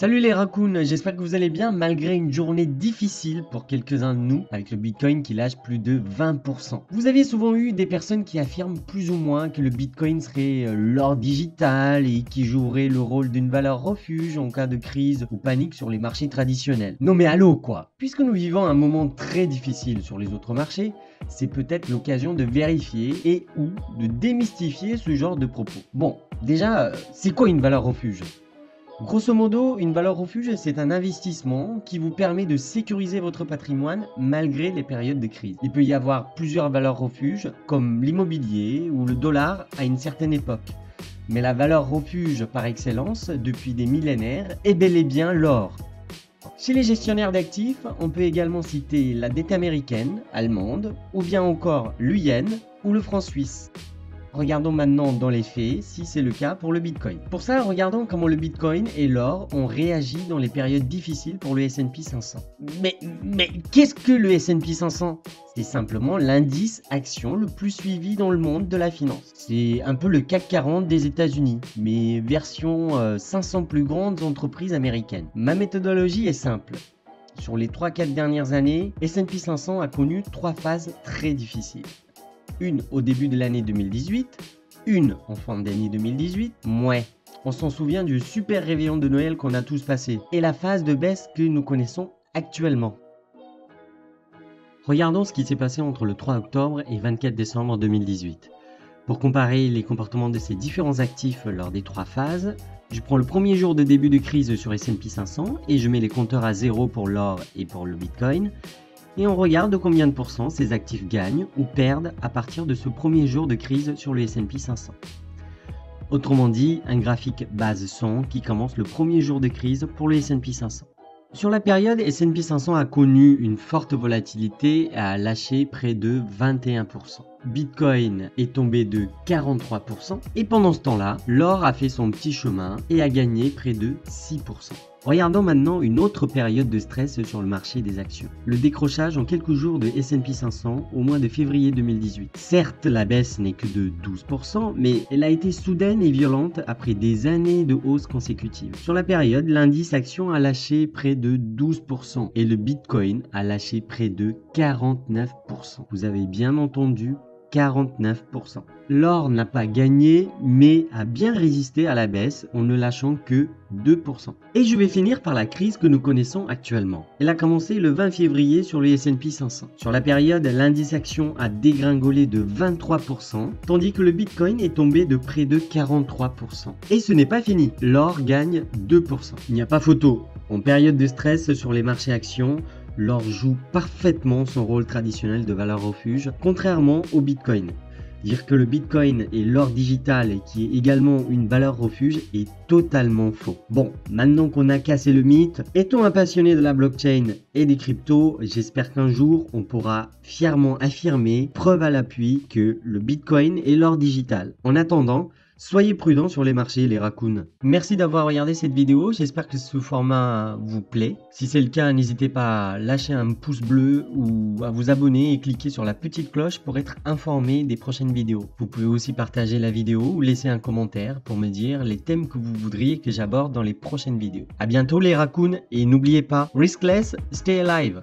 Salut les raccoons, j'espère que vous allez bien malgré une journée difficile pour quelques-uns de nous avec le Bitcoin qui lâche plus de 20%. Vous aviez souvent eu des personnes qui affirment plus ou moins que le Bitcoin serait l'or digital et qui jouerait le rôle d'une valeur refuge en cas de crise ou panique sur les marchés traditionnels. Non mais allô quoi! Puisque nous vivons un moment très difficile sur les autres marchés, c'est peut-être l'occasion de vérifier et ou de démystifier ce genre de propos. Bon, déjà, c'est quoi une valeur refuge ? Grosso modo, une valeur refuge, c'est un investissement qui vous permet de sécuriser votre patrimoine malgré les périodes de crise. Il peut y avoir plusieurs valeurs refuges, comme l'immobilier ou le dollar à une certaine époque. Mais la valeur refuge par excellence, depuis des millénaires, est bel et bien l'or. Chez les gestionnaires d'actifs, on peut également citer la dette américaine, allemande, ou bien encore le yen ou le franc suisse. Regardons maintenant dans les faits si c'est le cas pour le Bitcoin. Pour ça, regardons comment le Bitcoin et l'or ont réagi dans les périodes difficiles pour le S&P 500. Mais qu'est-ce que le S&P 500? C'est simplement l'indice action le plus suivi dans le monde de la finance. C'est un peu le CAC 40 des États-Unis, mais version 500 plus grandes entreprises américaines. Ma méthodologie est simple. Sur les 3-4 dernières années, S&P 500 a connu 3 phases très difficiles. Une au début de l'année 2018, une en fin d'année 2018, on s'en souvient du super réveillon de Noël qu'on a tous passé, et la phase de baisse que nous connaissons actuellement. Regardons ce qui s'est passé entre le 3 octobre et 24 décembre 2018. Pour comparer les comportements de ces différents actifs lors des 3 phases, je prends le premier jour de début de crise sur S&P 500 et je mets les compteurs à 0 pour l'or et pour le Bitcoin. Et on regarde combien de pourcents ces actifs gagnent ou perdent à partir de ce premier jour de crise sur le S&P 500. Autrement dit, un graphique base 100 qui commence le premier jour de crise pour le S&P 500. Sur la période, S&P 500 a connu une forte volatilité et a lâché près de 21%. Bitcoin est tombé de 43% et pendant ce temps-là, l'or a fait son petit chemin et a gagné près de 6%. Regardons maintenant une autre période de stress sur le marché des actions. Le décrochage en quelques jours de S&P 500 au mois de février 2018. Certes, la baisse n'est que de 12%, mais elle a été soudaine et violente après des années de hausse consécutive. Sur la période, l'indice action a lâché près de 12% et le Bitcoin a lâché près de 49%. Vous avez bien entendu, 49%. L'or n'a pas gagné, mais a bien résisté à la baisse en ne lâchant que 2%. Et je vais finir par la crise que nous connaissons actuellement. Elle a commencé le 20 février sur le S&P 500. Sur la période, l'indice action a dégringolé de 23%, tandis que le Bitcoin est tombé de près de 43%. Et ce n'est pas fini, l'or gagne 2%. Il n'y a pas photo. En période de stress sur les marchés actions, l'or joue parfaitement son rôle traditionnel de valeur refuge, contrairement au Bitcoin. Dire que le Bitcoin est l'or digital qui est également une valeur refuge est totalement faux. Bon, maintenant qu'on a cassé le mythe, étant un passionné de la blockchain et des cryptos, j'espère qu'un jour on pourra fièrement affirmer, preuve à l'appui, que le Bitcoin est l'or digital. En attendant, soyez prudents sur les marchés, les raccoons. Merci d'avoir regardé cette vidéo, j'espère que ce format vous plaît. Si c'est le cas, n'hésitez pas à lâcher un pouce bleu ou à vous abonner et cliquer sur la petite cloche pour être informé des prochaines vidéos. Vous pouvez aussi partager la vidéo ou laisser un commentaire pour me dire les thèmes que vous voudriez que j'aborde dans les prochaines vidéos. A bientôt les raccoons et n'oubliez pas, riskless, stay alive.